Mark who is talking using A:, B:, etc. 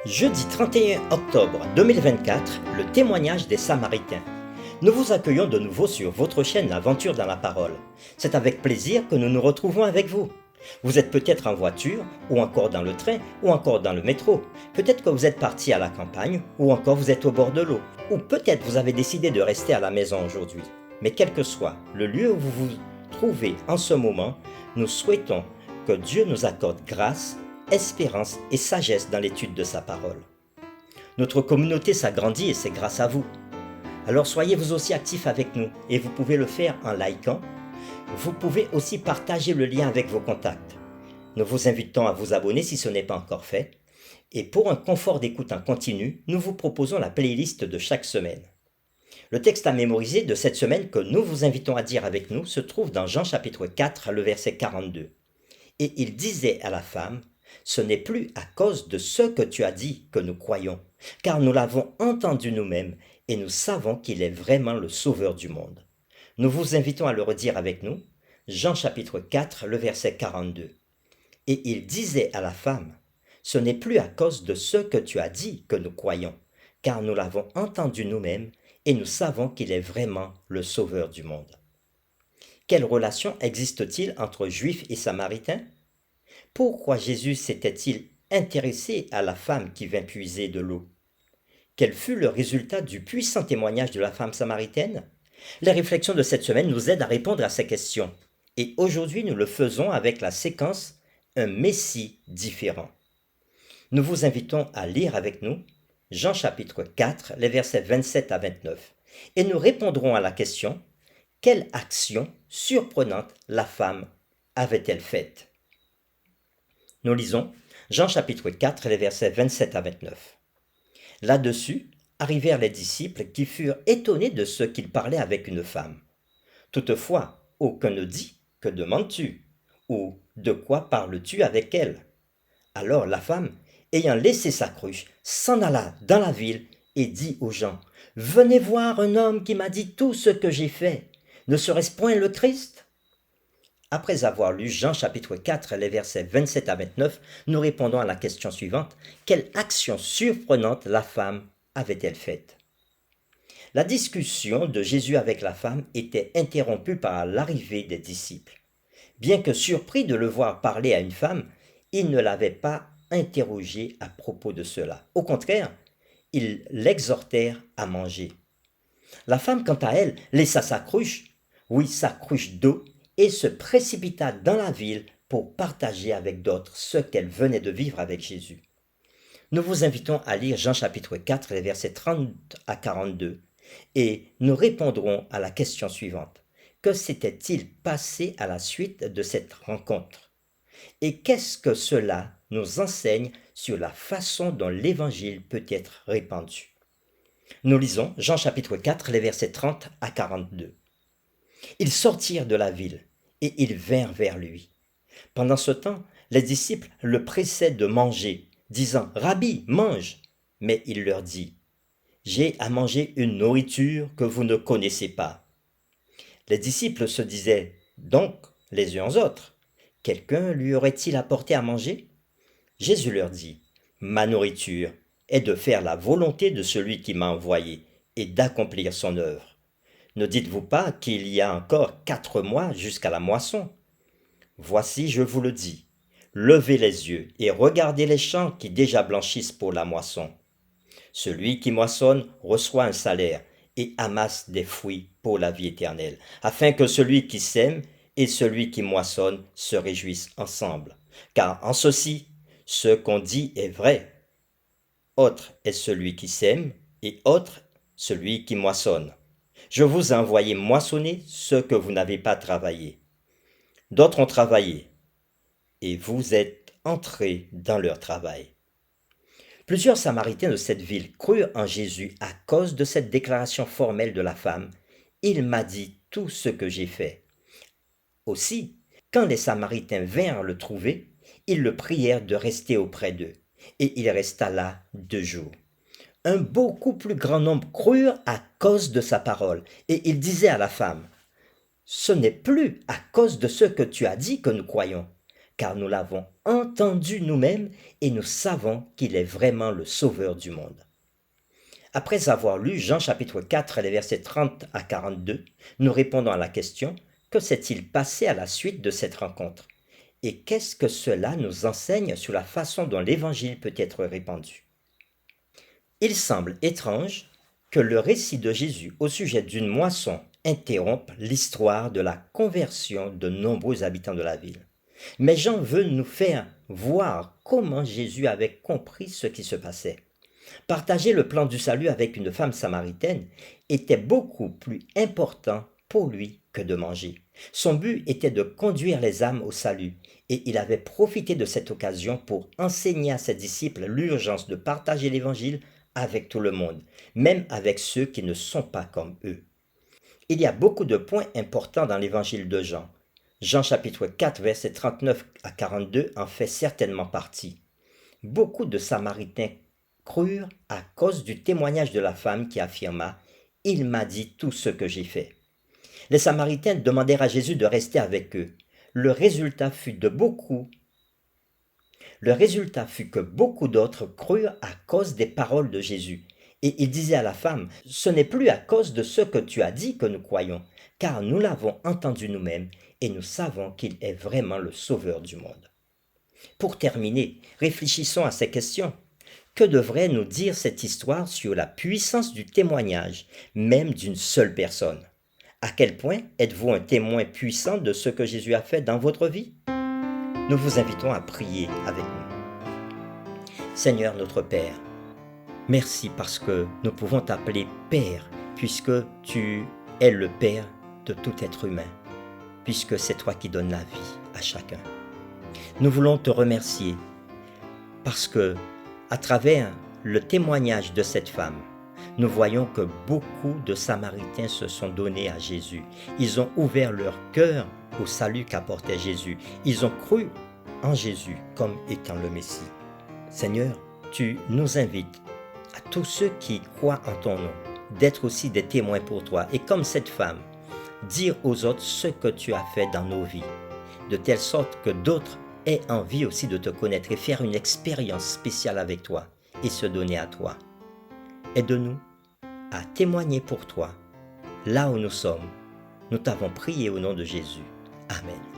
A: Jeudi 31 octobre 2024, le témoignage des Samaritains. Nous vous accueillons de nouveau sur votre chaîne L'Aventure dans la Parole. C'est avec plaisir que nous nous retrouvons avec vous. Vous êtes peut-être en voiture, ou encore dans le train, ou encore dans le métro. Peut-être que vous êtes parti à la campagne, ou encore vous êtes au bord de l'eau. Ou peut-être vous avez décidé de rester à la maison aujourd'hui. Mais quel que soit le lieu où vous vous trouvez en ce moment, nous souhaitons que Dieu nous accorde grâce, espérance et sagesse dans l'étude de sa parole. Notre communauté s'agrandit et c'est grâce à vous. Alors soyez vous aussi actifs avec nous et vous pouvez le faire en likant. Vous pouvez aussi partager le lien avec vos contacts. Nous vous invitons à vous abonner si ce n'est pas encore fait. Et pour un confort d'écoute en continu, nous vous proposons la playlist de chaque semaine. Le texte à mémoriser de cette semaine que nous vous invitons à dire avec nous se trouve dans Jean chapitre 4, le verset 42. Et il disait à la femme, « Ce n'est plus à cause de ce que tu as dit que nous croyons, car nous l'avons entendu nous-mêmes et nous savons qu'il est vraiment le Sauveur du monde. » Nous vous invitons à le redire avec nous, Jean chapitre 4, le verset 42. Et il disait à la femme, « Ce n'est plus à cause de ce que tu as dit que nous croyons, car nous l'avons entendu nous-mêmes et nous savons qu'il est vraiment le Sauveur du monde. » Quelle relation existe-t-il entre Juifs et Samaritains? Pourquoi Jésus s'était-il intéressé à la femme qui vint puiser de l'eau? Quel fut le résultat du puissant témoignage de la femme samaritaine? Les réflexions de cette semaine nous aident à répondre à ces questions. Et aujourd'hui, nous le faisons avec la séquence « Un Messie différent ». Nous vous invitons à lire avec nous Jean chapitre 4, les versets 27 à 29. Et nous répondrons à la question « Quelle action surprenante la femme avait-elle faite ?» Nous lisons Jean chapitre 4, les versets 27 à 29. Là-dessus arrivèrent les disciples qui furent étonnés de ce qu'il parlait avec une femme. Toutefois, aucun ne dit « Que demandes-tu » ou « De quoi parles-tu avec elle ?» Alors la femme, ayant laissé sa cruche, s'en alla dans la ville et dit aux gens « Venez voir un homme qui m'a dit tout ce que j'ai fait. Ne serait-ce point le Christ ?» Après avoir lu Jean chapitre 4, les versets 27 à 29, nous répondons à la question suivante. Quelle action surprenante la femme avait-elle faite? La discussion de Jésus avec la femme était interrompue par l'arrivée des disciples. Bien que surpris de le voir parler à une femme, ils ne l'avaient pas interrogé à propos de cela. Au contraire, ils l'exhortèrent à manger. La femme, quant à elle, laissa sa cruche, sa cruche d'eau, et se précipita dans la ville pour partager avec d'autres ce qu'elle venait de vivre avec Jésus. Nous vous invitons à lire Jean chapitre 4, les versets 30 à 42, et nous répondrons à la question suivante. Que s'était-il passé à la suite de cette rencontre? Et qu'est-ce que cela nous enseigne sur la façon dont l'Évangile peut être répandu? Nous lisons Jean chapitre 4, les versets 30 à 42. Ils sortirent de la ville, et ils vinrent vers lui. Pendant ce temps, les disciples le pressaient de manger, disant « Rabbi, mange !» Mais il leur dit « J'ai à manger une nourriture que vous ne connaissez pas. » Les disciples se disaient donc les uns aux autres « Quelqu'un lui aurait-il apporté à manger ?» Jésus leur dit « Ma nourriture est de faire la volonté de celui qui m'a envoyé et d'accomplir son œuvre. Ne dites-vous pas qu'il y a encore 4 mois jusqu'à la moisson? Voici, je vous le dis, levez les yeux et regardez les champs qui déjà blanchissent pour la moisson. Celui qui moissonne reçoit un salaire et amasse des fruits pour la vie éternelle, afin que celui qui sème et celui qui moissonne se réjouissent ensemble. Car en ceci, ce qu'on dit est vrai. Autre est celui qui sème et autre celui qui moissonne. Je vous ai envoyé moissonner ce que vous n'avez pas travaillé. D'autres ont travaillé, et vous êtes entrés dans leur travail. Plusieurs Samaritains de cette ville crurent en Jésus à cause de cette déclaration formelle de la femme. Il m'a dit tout ce que j'ai fait. Aussi, quand les Samaritains vinrent le trouver, ils le prièrent de rester auprès d'eux, et il resta là 2 jours. Un beaucoup plus grand nombre crurent à cause de sa parole, et il disait à la femme, « Ce n'est plus à cause de ce que tu as dit que nous croyons, car nous l'avons entendu nous-mêmes et nous savons qu'il est vraiment le Sauveur du monde. Après avoir lu Jean chapitre 4, les versets 30 à 42, nous répondons à la question: que s'est-il passé à la suite de cette rencontre? Et qu'est-ce que cela nous enseigne sur la façon dont l'Évangile peut être répandu? Il semble étrange que le récit de Jésus au sujet d'une moisson interrompe l'histoire de la conversion de nombreux habitants de la ville. Mais Jean veut nous faire voir comment Jésus avait compris ce qui se passait. Partager le plan du salut avec une femme samaritaine était beaucoup plus important pour lui que de manger. Son but était de conduire les âmes au salut, et il avait profité de cette occasion pour enseigner à ses disciples l'urgence de partager l'évangile avec tout le monde, même avec ceux qui ne sont pas comme eux. Il y a beaucoup de points importants dans l'évangile de Jean. Jean chapitre 4, versets 39 à 42 en fait certainement partie. Beaucoup de Samaritains crurent à cause du témoignage de la femme qui affirma: « Il m'a dit tout ce que j'ai fait ». Les Samaritains demandèrent à Jésus de rester avec eux. Le résultat fut que beaucoup d'autres crurent à cause des paroles de Jésus. Et il disait à la femme: « Ce n'est plus à cause de ce que tu as dit que nous croyons, car nous l'avons entendu nous-mêmes et nous savons qu'il est vraiment le Sauveur du monde. » Pour terminer, réfléchissons à ces questions. Que devrait nous dire cette histoire sur la puissance du témoignage, même d'une seule personne? À quel point êtes-vous un témoin puissant de ce que Jésus a fait dans votre vie? Nous vous invitons à prier avec nous. Seigneur notre Père, merci parce que nous pouvons t'appeler Père, puisque tu es le Père de tout être humain, puisque c'est toi qui donnes la vie à chacun. Nous voulons te remercier parce que, à travers le témoignage de cette femme, nous voyons que beaucoup de Samaritains se sont donnés à Jésus. Ils ont ouvert leur cœur au salut qu'apportait Jésus. Ils ont cru en Jésus comme étant le Messie. Seigneur, tu nous invites à tous ceux qui croient en ton nom d'être aussi des témoins pour toi et comme cette femme, dire aux autres ce que tu as fait dans nos vies, de telle sorte que d'autres aient envie aussi de te connaître et faire une expérience spéciale avec toi et se donner à toi. Aide-nous à témoigner pour toi, là où nous sommes. Nous t'avons prié au nom de Jésus. Amen.